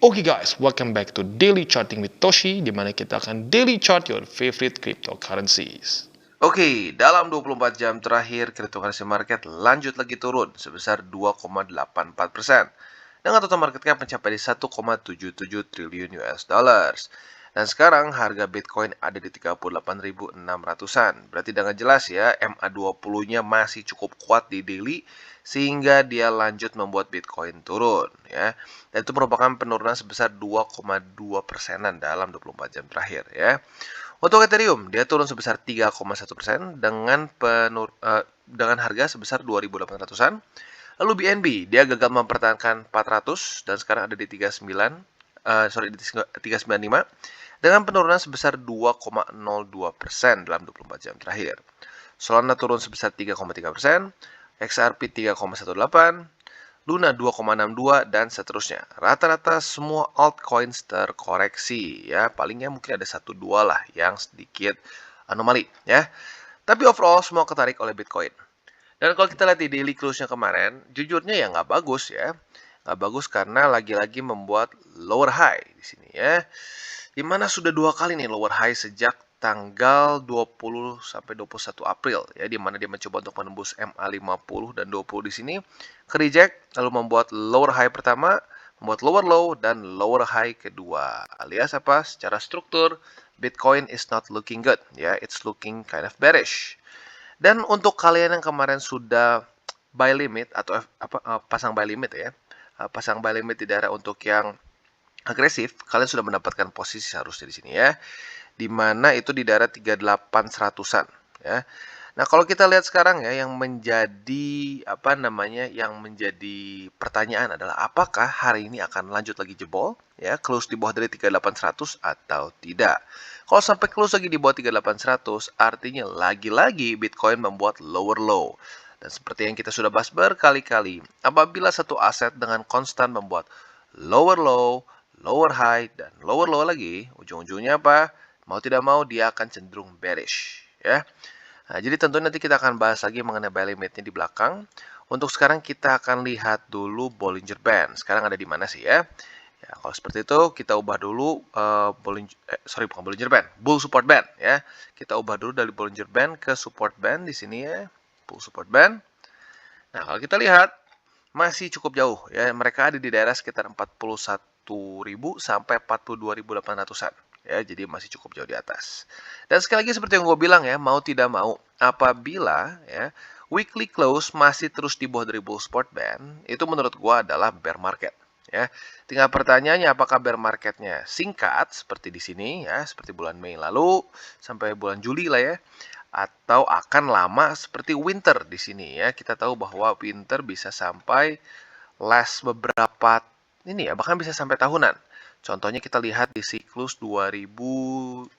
Oke guys, welcome back to Daily Charting with Toshi, di mana kita akan daily chart your favorite cryptocurrencies. Oke, dalam 24 jam terakhir, cryptocurrency market lanjut lagi turun sebesar 2,84%. Dengan total market cap mencapai di 1,77 triliun US dollars. Dan sekarang harga Bitcoin ada di 38.600-an. Berarti dengan jelas ya, MA20-nya masih cukup kuat di daily sehingga dia lanjut membuat Bitcoin turun ya. Dan itu merupakan penurunan sebesar 2,2%-an dalam 24 jam terakhir ya. Untuk Ethereum, dia turun sebesar 3,1% dengan harga sebesar 2.800-an. Lalu BNB, dia gagal mempertahankan 400 dan sekarang ada di 395 dengan penurunan sebesar 2,02% dalam 24 jam terakhir. Solana turun sebesar 3,3%, XRP 3,18%, Luna 2,62 dan seterusnya. Rata-rata semua altcoins terkoreksi ya. Palingnya mungkin ada 1-2 lah yang sedikit anomali ya. Tapi overall semua ketarik oleh Bitcoin. Dan kalau kita lihat di daily close-nya kemarin, jujurnya ya nggak bagus ya. Nggak bagus karena lagi-lagi membuat lower high di sini ya. Dimana sudah 2 kali nih lower high sejak tanggal 20 sampai 21 April ya, di mana dia mencoba untuk menembus MA50 dan 20 di sini ke reject, lalu membuat lower high pertama, membuat lower low dan lower high kedua. Alias apa? Secara struktur Bitcoin is not looking good ya, it's looking kind of bearish. Dan untuk kalian yang kemarin sudah buy limit atau pasang buy limit ya, pasang buy limit di daerah untuk yang agresif, kalian sudah mendapatkan posisi seharusnya di sini ya, di mana itu di daerah 38.100-an ya. Nah, kalau kita lihat sekarang ya, yang menjadi yang menjadi pertanyaan adalah apakah hari ini akan lanjut lagi jebol ya, close di bawah dari 38.100 atau tidak. Kalau sampai close lagi di bawah 38.100, artinya lagi-lagi Bitcoin membuat lower low. Dan seperti yang kita sudah bahas berkali-kali, apabila satu aset dengan konstan membuat lower low, lower high, dan lower low lagi, ujung-ujungnya apa? Mau tidak mau dia akan cenderung bearish ya. Nah, jadi tentunya nanti kita akan bahas lagi mengenai buy limitnya di belakang. Untuk sekarang kita akan lihat dulu Bollinger Band. Sekarang ada di mana sih ya? Ya, kalau seperti itu kita ubah dulu bukan Bollinger Band, Bull Support Band ya. Kita ubah dulu dari Bollinger Band ke Support Band di sini ya, Bull Support Band. Nah, kalau kita lihat masih cukup jauh ya. Mereka ada di daerah sekitar 41.000 sampai 42.800-an. Ya, jadi masih cukup jauh di atas. Dan sekali lagi seperti yang gue bilang ya, mau tidak mau, apabila ya weekly close masih terus di bawah dari Bull Support Band, itu menurut gue adalah bear market. Ya, tinggal pertanyaannya apakah bear marketnya singkat seperti di sini ya, seperti bulan Mei lalu sampai bulan Juli lah ya, atau akan lama seperti winter di sini ya. Kita tahu bahwa winter bisa sampai last beberapa ini ya, bahkan bisa sampai tahunan. Contohnya kita lihat di siklus 2018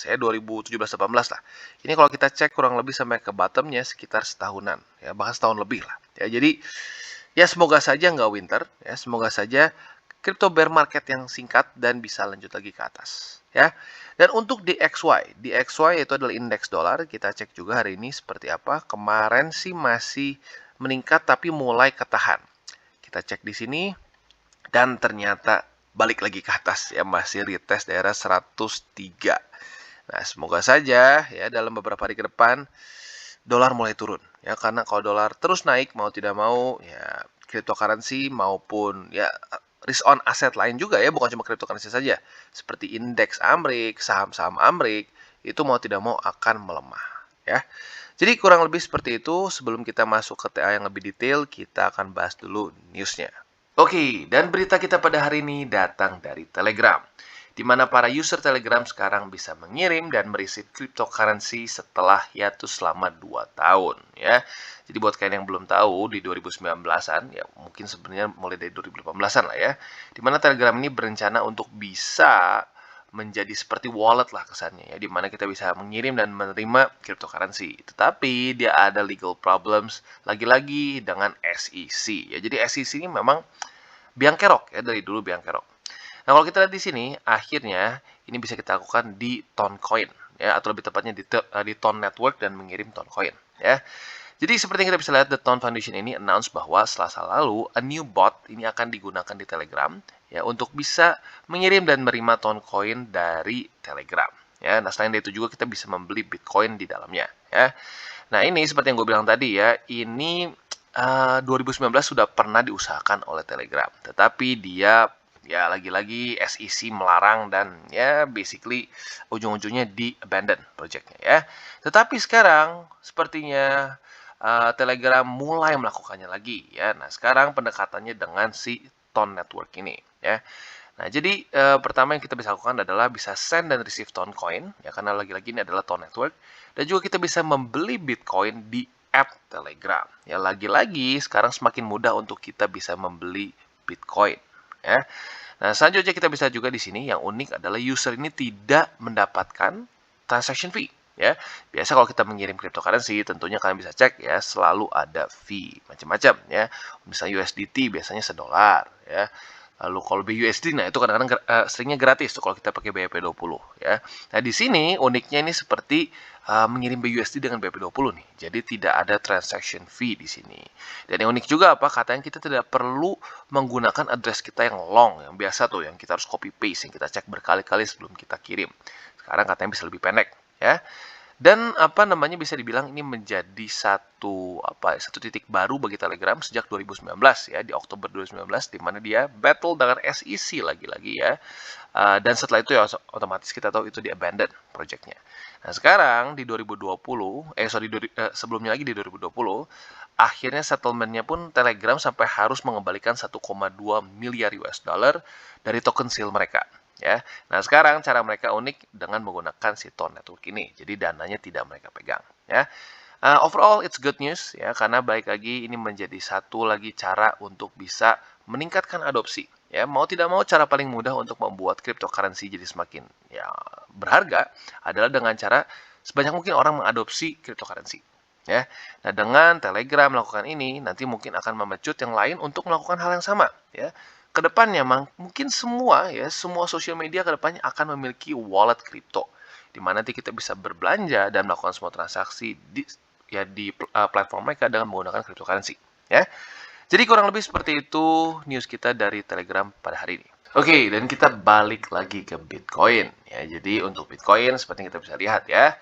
ya, 2017-18 lah. Ini kalau kita cek kurang lebih sampai ke bottomnya sekitar setahunan ya, bahkan setahun lebih lah. Ya, jadi ya semoga saja nggak winter ya, semoga saja crypto bear market yang singkat dan bisa lanjut lagi ke atas ya. Dan untuk DXY itu adalah indeks dolar, kita cek juga hari ini seperti apa. Kemarin sih masih meningkat tapi mulai ketahan. Kita cek di sini dan ternyata balik lagi ke atas ya, masih retest daerah 103. Nah, semoga saja ya dalam beberapa hari ke depan dolar mulai turun ya, karena kalau dolar terus naik mau tidak mau ya cryptocurrency maupun ya risk on aset lain juga ya, bukan cuma cryptocurrency saja, seperti indeks Amrik, saham-saham Amrik itu mau tidak mau akan melemah ya. Jadi kurang lebih seperti itu. Sebelum kita masuk ke TA yang lebih detail, kita akan bahas dulu newsnya. Oke, dan berita kita pada hari ini datang dari Telegram, di mana para user Telegram sekarang bisa mengirim dan mereceive cryptocurrency setelah hiatus selama 2 tahun ya. Jadi buat kalian yang belum tahu, di 2019-an ya, mungkin sebenarnya mulai dari 2018-an lah ya, di mana Telegram ini berencana untuk bisa menjadi seperti wallet lah kesannya ya, di mana kita bisa mengirim dan menerima cryptocurrency. Tetapi dia ada legal problems lagi-lagi dengan SEC ya. Jadi SEC ini memang biang kerok ya, dari dulu biang kerok. Nah, kalau kita lihat di sini, akhirnya ini bisa kita lakukan di Toncoin ya, atau lebih tepatnya di Ton Network dan mengirim Toncoin ya. Jadi seperti yang kita bisa lihat, The Ton Foundation ini announce bahwa Selasa lalu a new bot ini akan digunakan di Telegram ya untuk bisa mengirim dan menerima Toncoin dari Telegram. Ya, nah selain dari itu juga kita bisa membeli Bitcoin di dalamnya. Ya, nah ini seperti yang gue bilang tadi ya, ini 2019 sudah pernah diusahakan oleh Telegram, tetapi dia ya lagi-lagi SEC melarang dan ya basically ujung-ujungnya di abandon projectnya ya. Tetapi sekarang sepertinya Telegram mulai melakukannya lagi ya. Nah sekarang pendekatannya dengan si Ton Network ini ya. Nah, jadi pertama yang kita bisa lakukan adalah bisa send dan receive Toncoin, ya karena lagi-lagi ini adalah Ton Network, dan juga kita bisa membeli Bitcoin di app Telegram. Ya, lagi-lagi sekarang semakin mudah untuk kita bisa membeli Bitcoin, ya. Nah, selanjutnya kita bisa juga di sini yang unik adalah user ini tidak mendapatkan transaction fee, ya. Biasa kalau kita mengirim cryptocurrency, tentunya kalian bisa cek ya, selalu ada fee macam-macam, ya. Misalnya USDT biasanya $1, ya. Lalu kalau BUSD, nah itu kadang-kadang seringnya gratis tuh kalau kita pakai BEP20 ya. Nah di sini uniknya ini seperti mengirim BUSD dengan BEP20 nih. Jadi tidak ada transaction fee di sini. Dan yang unik juga apa? Katanya kita tidak perlu menggunakan address kita yang long, yang biasa tuh, yang kita harus copy paste, yang kita cek berkali-kali sebelum kita kirim. Sekarang katanya bisa lebih pendek ya. Dan apa namanya bisa dibilang ini menjadi satu titik baru bagi Telegram sejak 2019 ya, di Oktober 2019 di mana dia battle dengan SEC lagi-lagi ya. Dan setelah itu ya otomatis kita tahu itu di abandon projectnya. Nah, sekarang di 2020 sebelumnya lagi di 2020 akhirnya settlementnya pun Telegram sampai harus mengembalikan 1,2 miliar US dollar dari token seal mereka. Ya, nah sekarang cara mereka unik dengan menggunakan si Tor Network ini. Jadi dananya tidak mereka pegang. Ya, overall it's good news ya karena balik lagi ini menjadi satu lagi cara untuk bisa meningkatkan adopsi. Ya, mau tidak mau cara paling mudah untuk membuat cryptocurrency jadi semakin ya berharga adalah dengan cara sebanyak mungkin orang mengadopsi cryptocurrency. Ya, nah dengan Telegram melakukan ini nanti mungkin akan memecut yang lain untuk melakukan hal yang sama. Ya, kedepannya mungkin semua sosial media kedepannya akan memiliki wallet kripto di mana nanti kita bisa berbelanja dan melakukan semua transaksi di platform mereka dengan menggunakan cryptocurrency ya. Jadi kurang lebih seperti itu news kita dari Telegram pada hari ini. Oke, dan kita balik lagi ke Bitcoin ya. Jadi untuk Bitcoin seperti yang kita bisa lihat ya,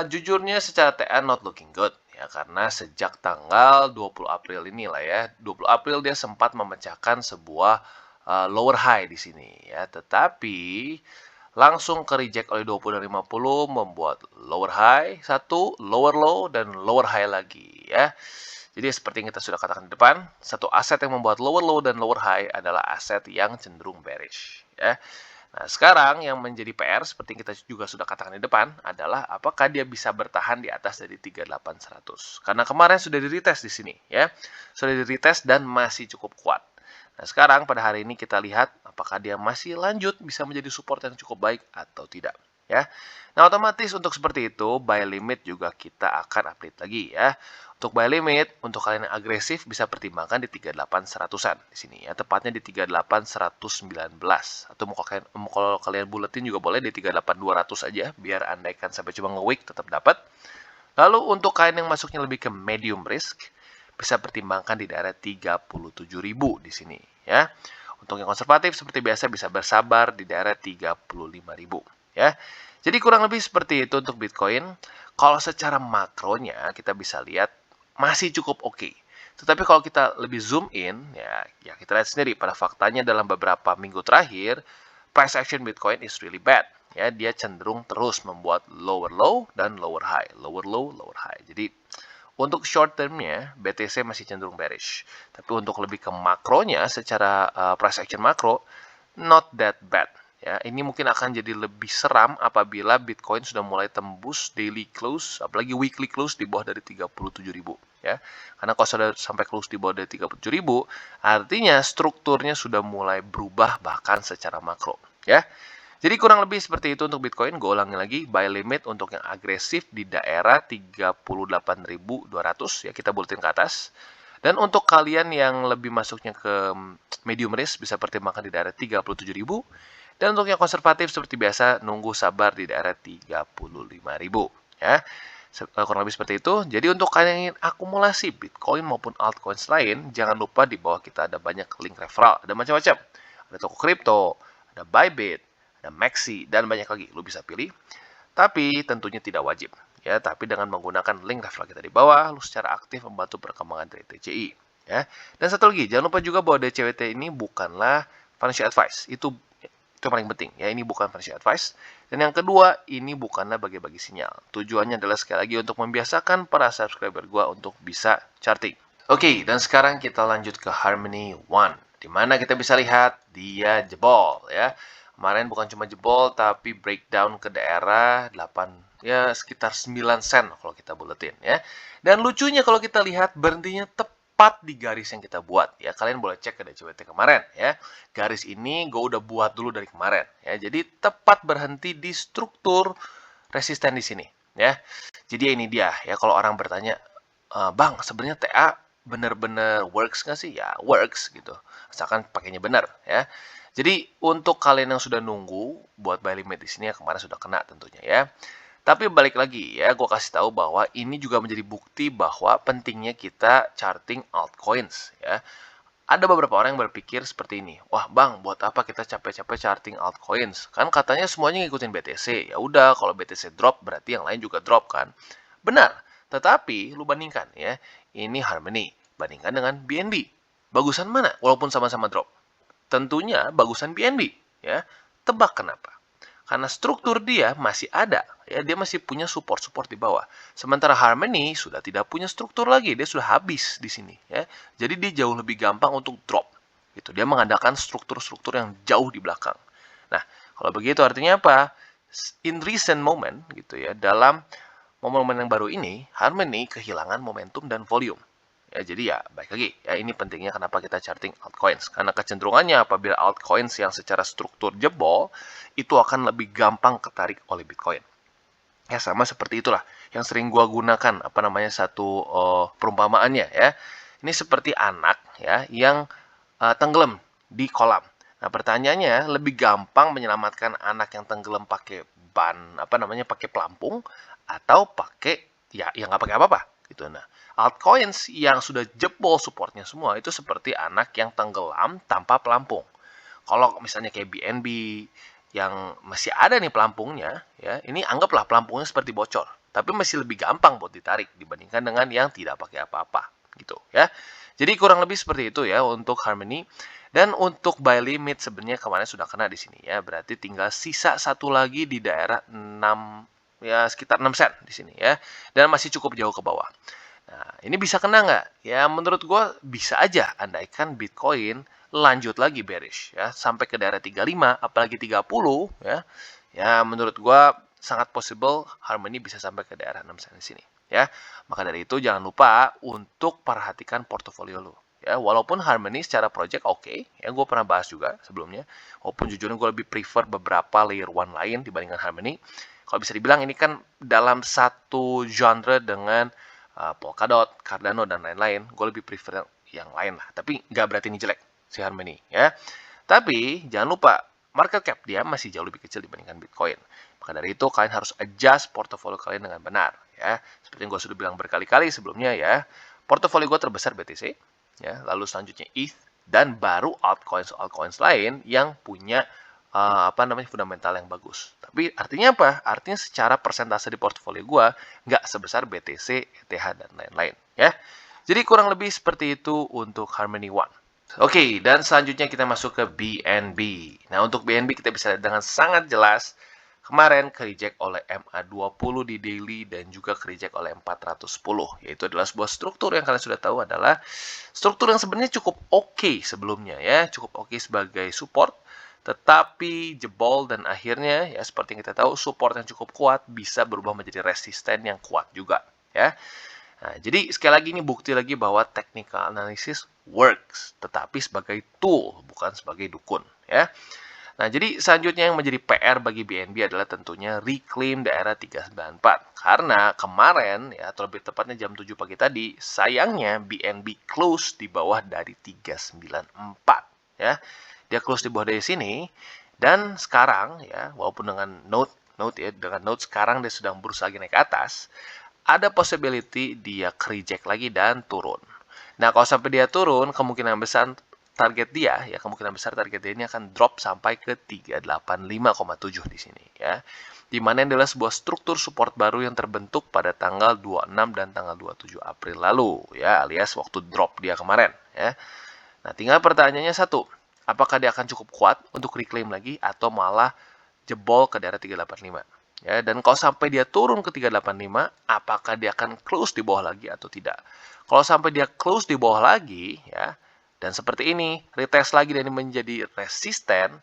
jujurnya secara TA not looking good ya karena sejak tanggal 20 April inilah ya, 20 April dia sempat memecahkan sebuah lower high di sini ya, tetapi langsung ke reject oleh 20 dan 50 membuat lower high, satu lower low dan lower high lagi ya. Jadi seperti yang kita sudah katakan di depan, satu aset yang membuat lower low dan lower high adalah aset yang cenderung bearish ya. Nah, sekarang yang menjadi PR seperti yang kita juga sudah katakan di depan adalah apakah dia bisa bertahan di atas dari 38.100. Karena kemarin sudah di-retest di sini ya. Sudah di-retest dan masih cukup kuat. Nah, sekarang pada hari ini kita lihat apakah dia masih lanjut bisa menjadi support yang cukup baik atau tidak ya. Nah, otomatis untuk seperti itu buy limit juga kita akan update lagi ya. Untuk buy limit, untuk kalian yang agresif bisa pertimbangkan di 38.100-an di sini ya, tepatnya di 38.119 atau kalau kalian buletin juga boleh di 38.200 aja biar andaikan sampai cuma nge-wick tetap dapat. Lalu untuk kalian yang masuknya lebih ke medium risk bisa pertimbangkan di daerah 37.000 di sini ya. Untuk yang konservatif seperti biasa bisa bersabar di daerah 35.000 ya. Jadi kurang lebih seperti itu untuk Bitcoin. Kalau secara makronya kita bisa lihat masih cukup oke. Tetapi kalau kita lebih zoom in, ya kita lihat sendiri pada faktanya dalam beberapa minggu terakhir, price action Bitcoin is really bad. Ya, dia cenderung terus membuat lower low dan lower high, lower low, lower high. Jadi untuk short termnya, BTC masih cenderung bearish. Tapi untuk lebih ke makronya, secara price action makro, not that bad. Ya, ini mungkin akan jadi lebih seram apabila Bitcoin sudah mulai tembus daily close, apalagi weekly close di bawah dari 37.000 ya. Karena kalau sudah sampai close di bawah dari 37.000, artinya strukturnya sudah mulai berubah bahkan secara makro ya. Jadi kurang lebih seperti itu untuk Bitcoin. Gue ulangi lagi, buy limit untuk yang agresif di daerah 38.200 ya, kita buletin ke atas. Dan untuk kalian yang lebih masuknya ke medium risk bisa pertimbangkan di daerah 37.000. Dan untuk yang konservatif seperti biasa nunggu sabar di daerah 35.000 ya. Kurang lebih seperti itu. Jadi untuk kalian yang ingin akumulasi Bitcoin maupun altcoins lain, jangan lupa di bawah kita ada banyak link referral, ada macam-macam. ada toko kripto, ada Bybit, ada Maxi, dan banyak lagi. Lu bisa pilih. Tapi tentunya tidak wajib. Ya, tapi dengan menggunakan link referral kita di bawah, lu secara aktif membantu perkembangan dari TCI. Ya. Dan satu lagi, jangan lupa juga bahwa DCWT ini bukanlah financial advice. Itu yang paling penting. Ya, ini bukan financial advice. Dan yang kedua, ini bukanlah bagi-bagi sinyal. Tujuannya adalah sekali lagi untuk membiasakan para subscriber gua untuk bisa charting. Oke, dan sekarang kita lanjut ke Harmony One, di mana kita bisa lihat dia jebol ya. Kemarin bukan cuma jebol, tapi breakdown ke daerah 8, ya sekitar 9 sen kalau kita buletin ya. Dan lucunya kalau kita lihat berhentinya tepat di garis yang kita buat ya. Kalian boleh cek ke DCWT kemarin ya. Garis ini gue udah buat dulu dari kemarin ya. Jadi tepat berhenti di struktur resisten di sini ya. Jadi ini dia ya, kalau orang bertanya, Bang, sebenarnya TA bener-bener works nggak sih? Ya works gitu, asalkan pakainya bener ya. Jadi untuk kalian yang sudah nunggu buat buy limit di sini ya, kemarin sudah kena tentunya ya. Tapi balik lagi ya, gue kasih tahu bahwa ini juga menjadi bukti bahwa pentingnya kita charting altcoins ya. Ada beberapa orang yang berpikir seperti ini, wah bang, buat apa kita capek-capek charting altcoins? Kan katanya semuanya ngikutin BTC. Ya udah, kalau BTC drop berarti yang lain juga drop kan? Benar. Tetapi lu bandingkan ya, ini Harmony bandingkan dengan BNB. Bagusan mana? Walaupun sama-sama drop. Tentunya bagusan BNB ya. Tebak kenapa? Karena struktur dia masih ada ya, dia masih punya support-support di bawah. Sementara Harmony sudah tidak punya struktur lagi, dia sudah habis di sini ya. Jadi dia jauh lebih gampang untuk drop. Gitu. Dia mengandalkan struktur-struktur yang jauh di belakang. Nah, kalau begitu artinya apa? In recent moment gitu ya, dalam momen-momen yang baru ini, Harmony kehilangan momentum dan volume. Ya, jadi ya, baik lagi. Ya, ini pentingnya kenapa kita charting altcoins. Karena kecenderungannya apabila altcoins yang secara struktur jebol, itu akan lebih gampang ketarik oleh Bitcoin. Ya, sama seperti itulah yang sering gua gunakan, apa namanya, satu perumpamaannya ya. Ini seperti anak ya yang tenggelam di kolam. Nah, pertanyaannya, lebih gampang menyelamatkan anak yang tenggelam pakai ban, apa namanya, pakai pelampung atau pakai ya yang nggak pakai apa-apa gitu. Nah, altcoins yang sudah jebol supportnya semua itu seperti anak yang tenggelam tanpa pelampung. Kalau misalnya kayak BNB yang masih ada nih pelampungnya, ya ini anggaplah pelampungnya seperti bocor, tapi masih lebih gampang buat ditarik dibandingkan dengan yang tidak pakai apa-apa, gitu ya. Jadi kurang lebih seperti itu ya untuk Harmony. Dan untuk buy limit sebenarnya kemarin sudah kena di sini ya, berarti tinggal sisa satu lagi di daerah 6 ya sekitar 6 sen di sini ya, dan masih cukup jauh ke bawah. Nah, ini bisa kena nggak? Ya, menurut gue bisa aja, andaikan Bitcoin lanjut lagi bearish, ya, sampai ke daerah 35, apalagi 30, ya. Ya, menurut gue sangat possible Harmony bisa sampai ke daerah 6 sen di sini, ya. Maka dari itu jangan lupa untuk perhatikan portofolio lo. Ya, walaupun Harmony secara project oke, ya gue pernah bahas juga sebelumnya. Walaupun jujurnya gue lebih prefer beberapa layer 1 lain dibandingkan Harmony. Kalau bisa dibilang ini kan dalam satu genre dengan Polkadot, Cardano, dan lain-lain, gue lebih prefer yang lain lah. Tapi nggak berarti ini jelek, si Harmony. Ya. Tapi jangan lupa, market cap dia masih jauh lebih kecil dibandingkan Bitcoin. Maka dari itu, kalian harus adjust portofolio kalian dengan benar. Ya. Seperti yang gue sudah bilang berkali-kali sebelumnya ya, portofolio gue terbesar BTC, ya, lalu selanjutnya ETH, dan baru altcoins lain yang punya apa namanya fundamental yang bagus. Tapi artinya apa? Artinya secara persentase di portofolio gue nggak sebesar BTC, ETH, dan lain-lain. Ya. Jadi kurang lebih seperti itu untuk Harmony One. Oke, dan selanjutnya kita masuk ke BNB. Nah, untuk BNB kita bisa lihat dengan sangat jelas kemarin ke-reject oleh MA20 di daily dan juga ke-reject oleh 410. Yaitu adalah sebuah struktur yang kalian sudah tahu adalah struktur yang sebenarnya cukup oke sebelumnya ya, cukup oke sebagai support. Tetapi jebol dan akhirnya ya seperti yang kita tahu support yang cukup kuat bisa berubah menjadi resisten yang kuat juga ya. Nah, jadi sekali lagi ini bukti lagi bahwa technical analysis works, tetapi sebagai tool bukan sebagai dukun ya. Nah, jadi selanjutnya yang menjadi PR bagi BNB adalah tentunya reclaim daerah 394. Karena kemarin ya atau lebih tepatnya jam 7 pagi tadi, sayangnya BNB close di bawah dari 394 ya. Dia close di bawah dari sini dan sekarang ya walaupun dengan note sekarang dia sedang berusaha naik ke atas, ada possibility dia reject lagi dan turun. Nah, kalau sampai dia turun, kemungkinan besar target dia, ya kemungkinan besar target dia ini akan drop sampai ke 385,7 di sini ya. Di mana ini adalah sebuah struktur support baru yang terbentuk pada tanggal 26 dan tanggal 27 April lalu ya, alias waktu drop dia kemarin ya. Nah, tinggal pertanyaannya satu, apakah dia akan cukup kuat untuk reclaim lagi atau malah jebol ke daerah 385? Ya, dan kalau sampai dia turun ke 385, apakah dia akan close di bawah lagi atau tidak? Kalau sampai dia close di bawah lagi, ya, dan seperti ini, retest lagi dan ini menjadi resisten,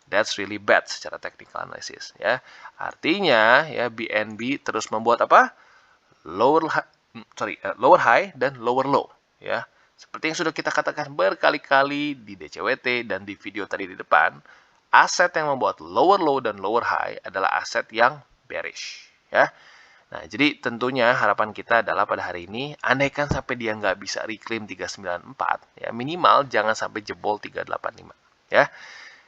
that's really bad secara technical analysis, ya. Artinya, ya, BNB terus membuat apa? Lower high dan lower low, ya. Seperti yang sudah kita katakan berkali-kali di DCWT dan di video tadi di depan, aset yang membuat lower low dan lower high adalah aset yang bearish, ya. Nah, jadi tentunya harapan kita adalah pada hari ini, andaikan sampai dia nggak bisa reclaim 394, ya minimal jangan sampai jebol 385, ya.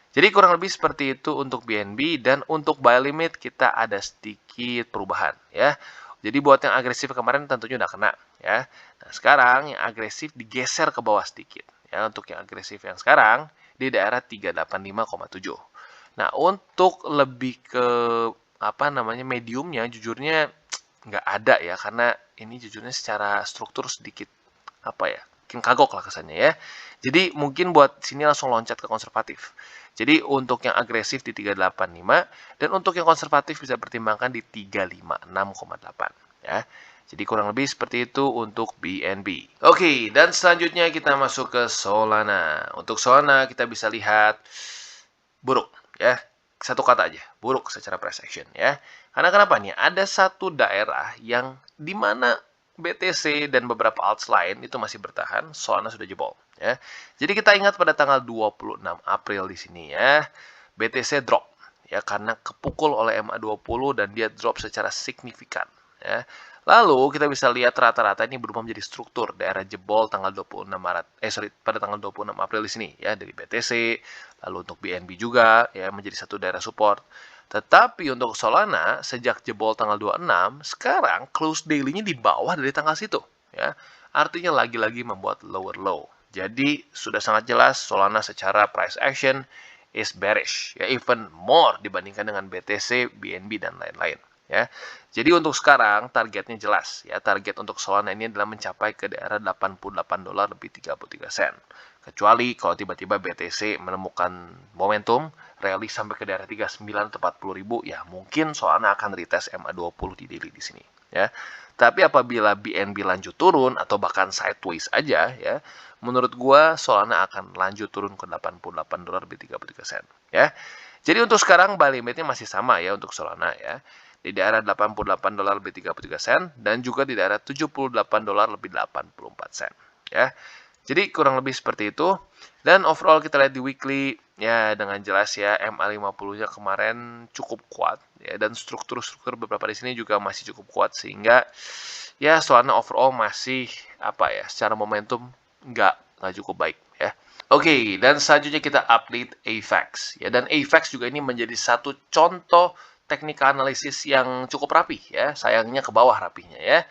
Jadi kurang lebih seperti itu untuk BNB, dan untuk buy limit kita ada sedikit perubahan, ya. Jadi buat yang agresif kemarin tentunya udah kena, ya. Nah, sekarang yang agresif digeser ke bawah sedikit, ya. Untuk yang agresif yang sekarang di daerah 385,7. Nah, untuk lebih ke mediumnya, jujurnya nggak ada ya, karena ini jujurnya secara struktur sedikit bikin kagok lah kesannya ya. Jadi mungkin buat sini langsung loncat ke konservatif. Jadi untuk yang agresif di 385 dan untuk yang konservatif bisa pertimbangkan di 356,8 ya. Jadi kurang lebih seperti itu untuk BNB. Oke, dan selanjutnya kita masuk ke Solana. Untuk Solana kita bisa lihat buruk ya. Satu kata aja, buruk secara price action ya. Karena kenapa nih? Ada satu daerah yang dimana BTC dan beberapa alts lain itu masih bertahan, Solana sudah jebol ya. Jadi kita ingat pada tanggal 26 April di sini ya, BTC drop ya karena kepukul oleh MA20 dan dia drop secara signifikan ya. Lalu kita bisa lihat rata-rata ini berubah menjadi struktur daerah jebol tanggal 26 Maret pada tanggal 26 April di sini ya, dari BTC, lalu untuk BNB juga ya menjadi satu daerah support. Tetapi untuk Solana sejak jebol tanggal 26, sekarang close daily-nya di bawah dari tanggal situ ya. Artinya lagi-lagi membuat lower low. Jadi sudah sangat jelas Solana secara price action is bearish ya, even more dibandingkan dengan BTC, BNB dan lain-lain ya. Jadi untuk sekarang targetnya jelas ya. Target untuk Solana ini adalah mencapai ke daerah $88 lebih 33 sen. Kecuali kalau tiba-tiba BTC menemukan momentum rally sampai ke daerah 39 atau 40 ribu, ya mungkin Solana akan retest MA20 di daily di sini ya. Tapi apabila BNB lanjut turun atau bahkan sideways aja ya, menurut gua Solana akan lanjut turun ke $88 lebih 33 sen ya. Jadi untuk sekarang buy limitnya masih sama ya untuk Solana ya, di daerah $88 lebih 33 sen dan juga di daerah $78 lebih 84 sen ya. Jadi kurang lebih seperti itu. Dan overall kita lihat di weekly ya, dengan jelas ya MA50-nya kemarin cukup kuat ya, dan struktur-struktur beberapa di sini juga masih cukup kuat, sehingga ya Solana overall masih secara momentum nggak cukup baik ya. Oke, dan selanjutnya kita update AVAX ya, dan AVAX juga ini menjadi satu contoh technical analysis yang cukup rapi ya, sayangnya ke bawah rapinya ya.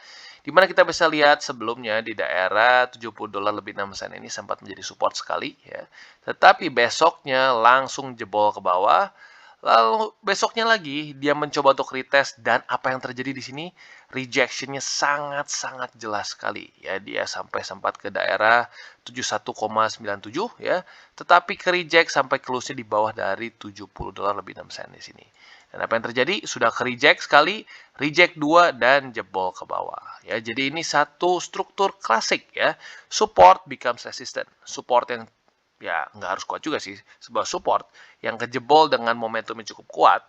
Dimana kita bisa lihat sebelumnya di daerah $70 lebih 6 sen ini sempat menjadi support sekali ya. Tetapi besoknya langsung jebol ke bawah. Lalu besoknya lagi dia mencoba untuk retest, dan apa yang terjadi di sini? Rejectionnya sangat-sangat jelas sekali ya. Dia sampai sempat ke daerah 71,97 ya. Tetapi ke reject sampai close-nya di bawah dari $70 lebih 6 sen di sini. Dan apa yang terjadi? Sudah ke reject sekali, reject 2 dan jebol ke bawah. Ya, jadi ini satu struktur klasik ya. Support becomes resistant. Support yang ya nggak harus kuat juga sih, sebuah support yang kejebol dengan momentum yang cukup kuat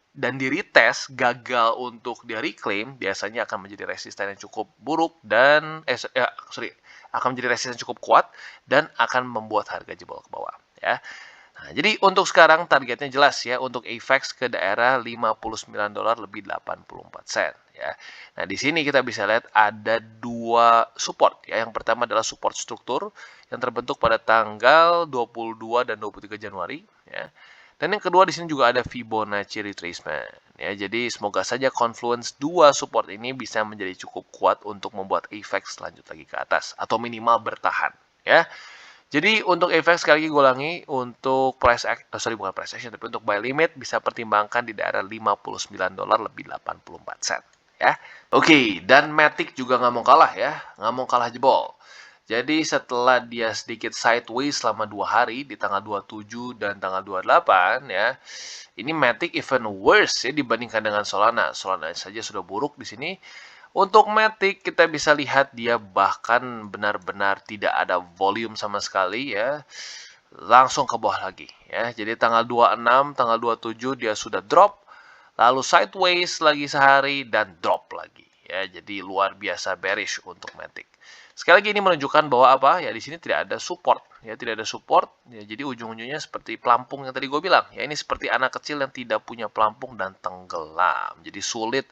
dan di retest gagal untuk di reclaim, biasanya akan menjadi resisten yang cukup buruk dan akan menjadi resisten cukup kuat dan akan membuat harga jebol ke bawah ya. Nah, jadi untuk sekarang targetnya jelas ya, untuk AVAX ke daerah $59 lebih 84 sen ya. Nah, di sini kita bisa lihat ada dua support ya. Yang pertama adalah support struktur yang terbentuk pada tanggal 22 dan 23 Januari ya. Dan yang kedua di sini juga ada Fibonacci retracement ya. Jadi semoga saja confluence dua support ini bisa menjadi cukup kuat untuk membuat AVAX lanjut lagi ke atas atau minimal bertahan ya. Jadi untuk efek sekali lagi gue ulangi, untuk bukan price action, tapi untuk buy limit bisa pertimbangkan di daerah $59 lebih 84 sen. Ya, oke, dan Matic juga nggak mau kalah ya, nggak mau kalah jebol. Jadi setelah dia sedikit sideways selama 2 hari di tanggal 27 dan tanggal 28 ya, ini Matic even worse ya dibandingkan dengan Solana. Solana saja sudah buruk di sini. Untuk Matic kita bisa lihat dia bahkan benar-benar tidak ada volume sama sekali ya. Langsung ke bawah lagi ya. Jadi tanggal 26, tanggal 27 dia sudah drop, lalu sideways lagi sehari dan drop lagi ya. Jadi luar biasa bearish untuk Matic. Sekali lagi ini menunjukkan bahwa apa? Ya di sini tidak ada support ya, tidak ada support ya. Jadi ujung-ujungnya seperti pelampung yang tadi gue bilang ya, ini seperti anak kecil yang tidak punya pelampung dan tenggelam. Jadi sulit.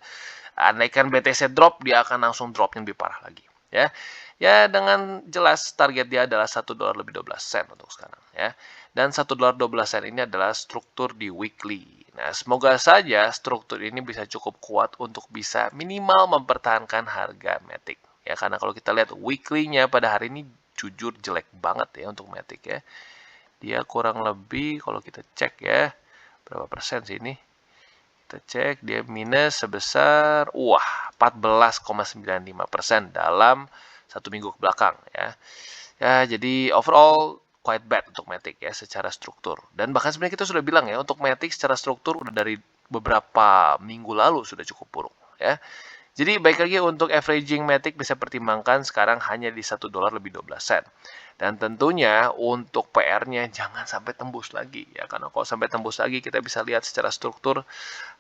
Andaikan BTC drop, dia akan langsung drop yang lebih parah lagi. Ya, ya dengan jelas target dia adalah $1 lebih 12 sen untuk sekarang. Ya, dan $1 12 sen ini adalah struktur di weekly. Nah, semoga saja struktur ini bisa cukup kuat untuk bisa minimal mempertahankan harga Matic. Ya, karena kalau kita lihat weekly-nya pada hari ini jujur jelek banget ya untuk Matic ya. Dia kurang lebih kalau kita cek ya, berapa persen sih ini? Kita cek dia minus sebesar 14,95% dalam 1 minggu ke belakang ya. Ya, jadi overall quite bad untuk Matic ya secara struktur. Dan bahkan sebenarnya kita sudah bilang ya, untuk Matic secara struktur udah dari beberapa minggu lalu sudah cukup buruk ya. Jadi baik lagi untuk averaging Matic bisa pertimbangkan sekarang hanya di $1 lebih 12 sen. Dan tentunya untuk PR-nya jangan sampai tembus lagi ya, karena kalau sampai tembus lagi kita bisa lihat secara struktur,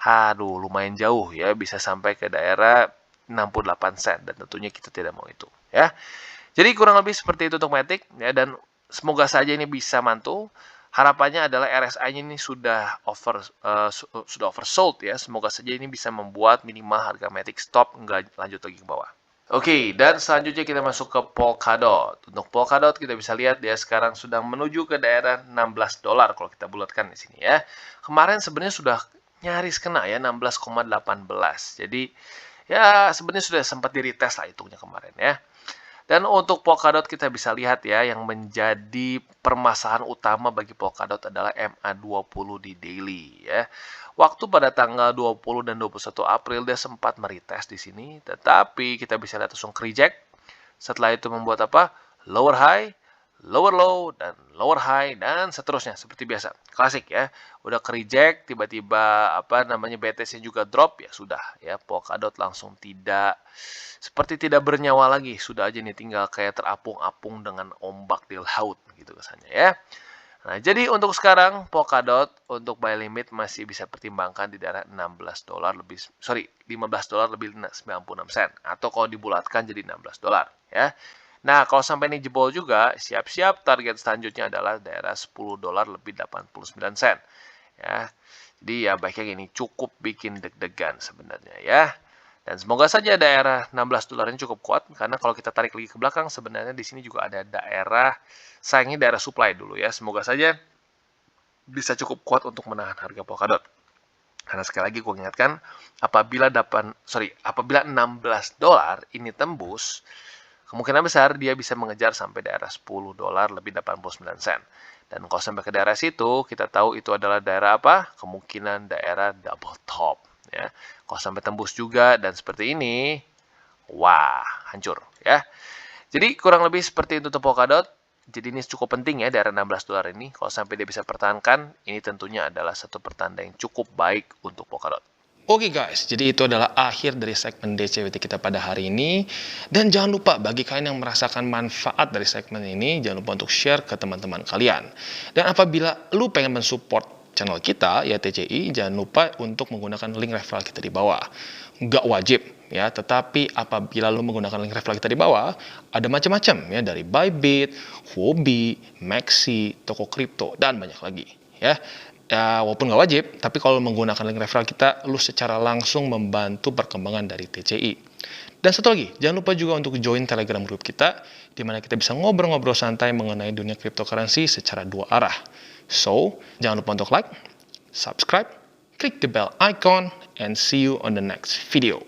aduh lumayan jauh ya, bisa sampai ke daerah 68 sen dan tentunya kita tidak mau itu ya. Jadi kurang lebih seperti itu untuk Matic ya, dan semoga saja ini bisa mantul. Harapannya adalah RSI-nya ini sudah oversold ya. Semoga saja ini bisa membuat minimal harga Matic stop nggak lanjut lagi ke bawah. Oke, dan selanjutnya kita masuk ke Polkadot. Untuk Polkadot kita bisa lihat dia sekarang sudah menuju ke daerah $16 kalau kita bulatkan di sini ya. Kemarin sebenarnya sudah nyaris kena ya 16,18. Jadi ya sebenarnya sudah sempat di retest lah hitungnya kemarin ya. Dan untuk Polkadot kita bisa lihat ya, yang menjadi permasalahan utama bagi Polkadot adalah MA20 di daily ya. Waktu pada tanggal 20 dan 21 April dia sempat meretest di sini, tetapi kita bisa lihat langsung reject. Setelah itu membuat apa? Lower high, lower low, dan lower high, dan seterusnya seperti biasa. Klasik ya. Udah reject, tiba-tiba BTC juga drop, ya sudah ya, Polkadot langsung seperti tidak bernyawa lagi. Sudah aja nih tinggal kayak terapung-apung dengan ombak di laut gitu kesannya ya. Nah, jadi untuk sekarang Polkadot untuk buy limit masih bisa pertimbangkan di daerah $15 lebih 96 sen, atau kalau dibulatkan jadi $16 ya. Nah, kalau sampai ini jebol juga, siap-siap target selanjutnya adalah daerah $10 lebih 89 sen ya. Jadi ya baiknya ini cukup bikin deg-degan sebenarnya ya. Dan semoga saja daerah $16 ini cukup kuat, karena kalau kita tarik lagi ke belakang sebenarnya di sini juga ada daerah, sayangnya daerah supply dulu ya. Semoga saja bisa cukup kuat untuk menahan harga Polkadot. Karena sekali lagi gue ingatkan, apabila $16 ini tembus, kemungkinan besar dia bisa mengejar sampai daerah $10 lebih 89 sen. Dan kalau sampai ke daerah situ, kita tahu itu adalah daerah apa? Kemungkinan daerah double top. Ya, kalau sampai tembus juga dan seperti ini, wah, hancur ya. Jadi kurang lebih seperti itu untuk Polkadot. Jadi ini cukup penting ya daerah $16 ini. Kalau sampai dia bisa pertahankan, ini tentunya adalah satu pertanda yang cukup baik untuk Polkadot. Oke guys, jadi itu adalah akhir dari segmen DCWT kita pada hari ini. Dan jangan lupa bagi kalian yang merasakan manfaat dari segmen ini, jangan lupa untuk share ke teman-teman kalian. Dan apabila lu pengen mensupport channel kita, ya TCI, jangan lupa untuk menggunakan link referral kita di bawah. Nggak wajib ya, tetapi apabila lu menggunakan link referral kita di bawah, ada macam-macam ya, dari Bybit, Huobi, Maxi, toko kripto, dan banyak lagi ya. Ya, walaupun nggak wajib, tapi kalau menggunakan link referral kita, lu secara langsung membantu perkembangan dari TCI. Dan satu lagi, jangan lupa juga untuk join Telegram group kita, di mana kita bisa ngobrol-ngobrol santai mengenai dunia cryptocurrency secara dua arah. So, jangan lupa untuk like, subscribe, klik the bell icon, and see you on the next video.